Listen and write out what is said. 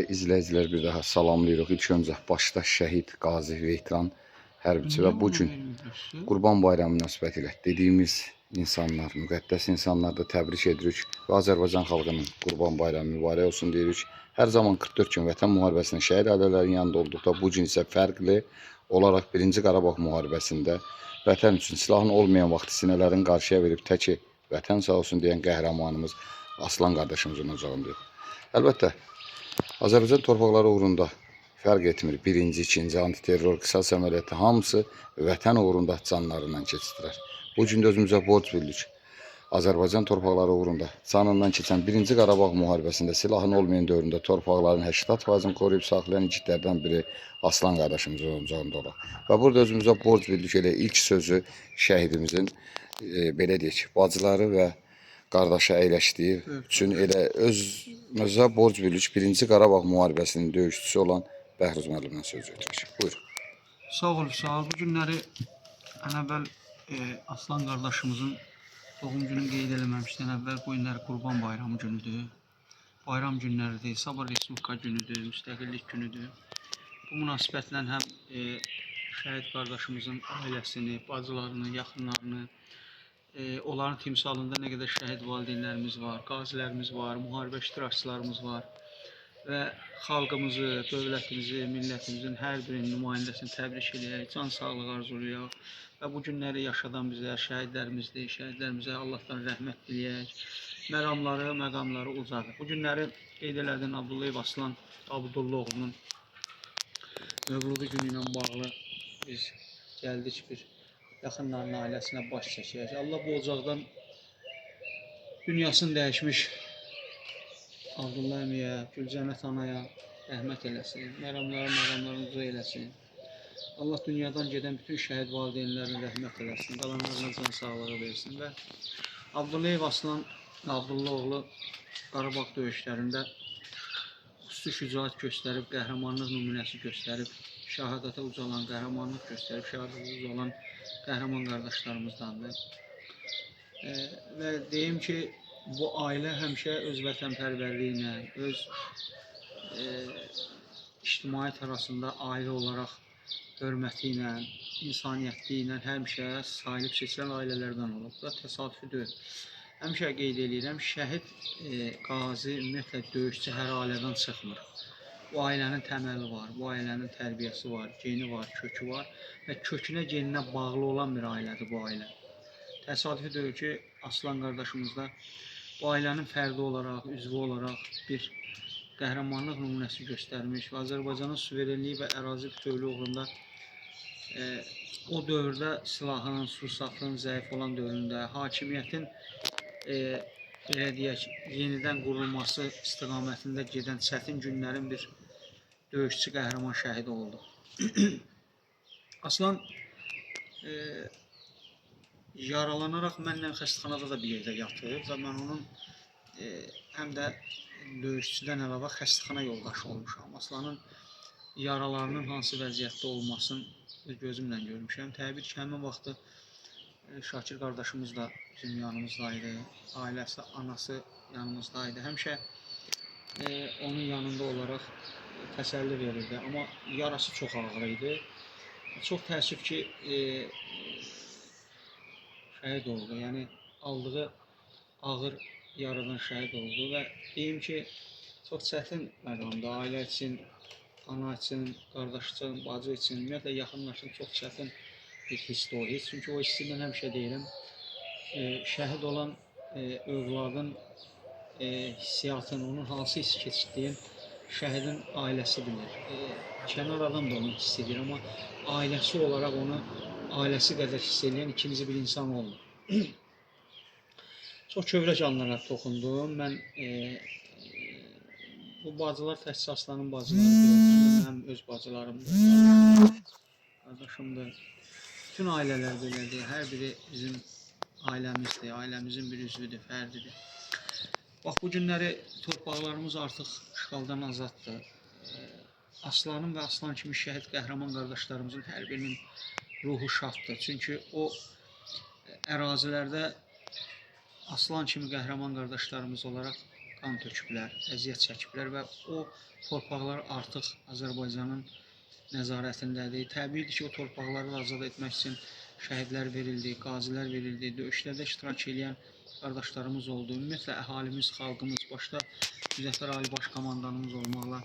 İzləyicilər bir daha salamlayırıq. İlk öncə başda şəhid, qazi, veteran hərbiçi və bu gün Qurban Bayramı münasibətilə dediyimiz insanlar, müqəddəs insanları da təbrik edirik və Azərbaycan xalqının Qurban Bayramı mübarək olsun deyirik. Hər zaman 44 gün Vətən müharibəsində şəhid ailələrin yanında olduqda bu gün isə fərqli olaraq 1-ci Qarabağ müharibəsində vətən üçün silahın olmayan vaxt sinələrin qarşıya verib təki vətən sağ olsun deyən qəhrəmanımız Aslan qardaşımızın ocağındayıq. Əlbəttə, Azərbaycan torpaqları uğrunda fərq etmir. Birinci, ikinci, antiterror, qisas əməliyyatı hamısı vətən uğrunda canlarından keçirdilər. Bu gün də özümüzə borc bildik. Azərbaycan torpaqları uğrunda canından keçən 1-ci Qarabağ müharibəsində silahın olmayan dövründə torpaqların 80%-ni qoruyub saxlayan igidlərdən biri Aslan qardaşımızın ocağında olaq. Və burada özümüzə borc bildik. Elə ilk sözü şəhidimizin belə deyək, bacıları və qardaşa əyləşdiyi üçün elə özümüzə borc bildik. 1-ci Qarabağ müharibəsinin döyüşçüsü olan Bəhruz müəllimdən söz götürək. Buyur. Sağ ol, sağ ol. Bu günləri ən əvvəl Aslan qardaşımızın doğum gününü qeyd eləməmişdən əvvəl bu günlər Qurban Bayramı günüdür. Bayram günləridir, Sabah Respublika günüdür, müstəqillik günüdür. Bu münasibətlə həm şəhid qardaşımızın ailəsini, bacılarını, yaxınlarını, onların timsalında nə qədər şəhid valideynlərimiz var, qazilərimiz var, müharibə iştirakçılarımız var və xalqımızı, dövlətimizi, millətimizin hər birinin nümayəndəsini təbrik edək, can sağlığı arzulayaq və bu günləri yaşadan bizə, şəhidlərimizdir, şəhidlərimizə Allahdan rəhmət diləyək, məramları, məqamları ucadıq. Bu günləri qeyd elədin Abdullayev Aslan Abdullaoğlunun mövludu günü ilə bağlı biz gəldik bir yaxınlarının ailəsinə baş çəkək. Allah bu ocaqdan dünyasını dəyişmiş Abdullah əmiyə, Gülcənnət anaya rəhmət eləsin, məramlarını uca eləsin. Allah dünyadan gedən bütün şəhid valideynlərinə rəhmət eləsin, qalanlarına can sağlığı versin və Abdullayev Aslan Abdullaoğlu Qarabağ döyüşlərində xüsusi şücaət göstərib, qəhrəmanlıq nümunəsi göstərib, şəhadətə ucalan, qəhrəmanlıq göstərib, şəhadətə ucalan qəhrəman qardaşlarımızdandır. Və deyim ki, bu ailə həmişə öz vətənpərvərliyi ilə, öz ictimaiyyət arasında ailə olaraq hörməti ilə, insaniyyətliyi ilə həmişə sahib seçilən ailələrdən olub. Bu da təsadüfi deyil. Həmişə qeyd edirəm, şəhid, qazi, ümumiyyətlə döyüşçü hər ailədən çıxmır. Bu ailənin təməli var, bu ailənin tərbiyəsi var, geni var, kökü var və kökünə, geninə bağlı olan bir ailədir bu ailə. Təsadüfi deyil ki, Aslan qardaşımız da bu ailənin fərdi olaraq, üzvü olaraq bir qəhrəmanlıq nümunəsi göstərmiş və Azərbaycanın suverenliyi və ərazi bütövlüyü uğrunda o dövrdə silahın, sursatın zəif olan dövründə hakimiyyətin belə deyək, yenidən qurulması istiqamətində gedən çətin günlərin bir döyüşçü qəhrəman şəhidi oldu. Aslan yaralanaraq mənlə xəstəxanada da bir yerdə yatır və mən onun həm də döyüşçüdən əlavə xəstəxana yoldaşı olmuşam. Aslanın yaralarının hansı vəziyyətdə olmasını gözümlə görmüşəm. Təbii ki, həmin vaxtı Şakir qardaşımız da bizim yanımızdaydı, ailəsi, anası yanımızdaydı. Həmişə onun yanında olaraq təsəlli verirdi, amma yarası çox ağır idi. Çox təəssüf ki, şəhid oldu, yəni aldığı ağır yaradan şəhid oldu və deyim ki, çox çətin məqamda ailə üçün, ana üçün, qardaş üçün, bacı üçün, ümumiyyətlə yaxınlaşın çox çətin bir hissdir o hiss. Çünki o hissi mən həmişə deyirəm, şəhid olan övladın hissiyatını, onun hansı hiss keçirdiyin şəhidin ailəsi bilir. Kənar adam da onu hiss edir, amma ailəsi olaraq onu ailəsi qədər hiss edən ikinci bir insan olmur. Çox kövrək anlara toxundum. Mən bu bacılar təkcə Aslanın bacılarıdır, mənim öz bacılarımdır, qardaşımdır. Bütün ailələr belədir, hər biri bizim ailəmizdir, ailəmizin bir üzvüdür, fərdidir. Bax, bu günləri torpaqlarımız artıq işğaldan azaddır. Aslanın və Aslan kimi şəhid qəhrəman qardaşlarımızın hər birinin ruhu şaddır. Çünki o ərazilərdə Aslan kimi qəhrəman qardaşlarımız olaraq qan töküblər, əziyyət çəkiblər və o torpaqlar artıq Azərbaycanın nəzarətindədir. Təbiidir ki, o torpaqları azad etmək üçün şəhidlər verildi, qazilər verildi, döyüşlərdə iştirak edən qardaşlarımız oldu. Ümumiyyətlə əhalimiz, xalqımız, başda Müzəffər Ali Baş Komandanımız olmaqla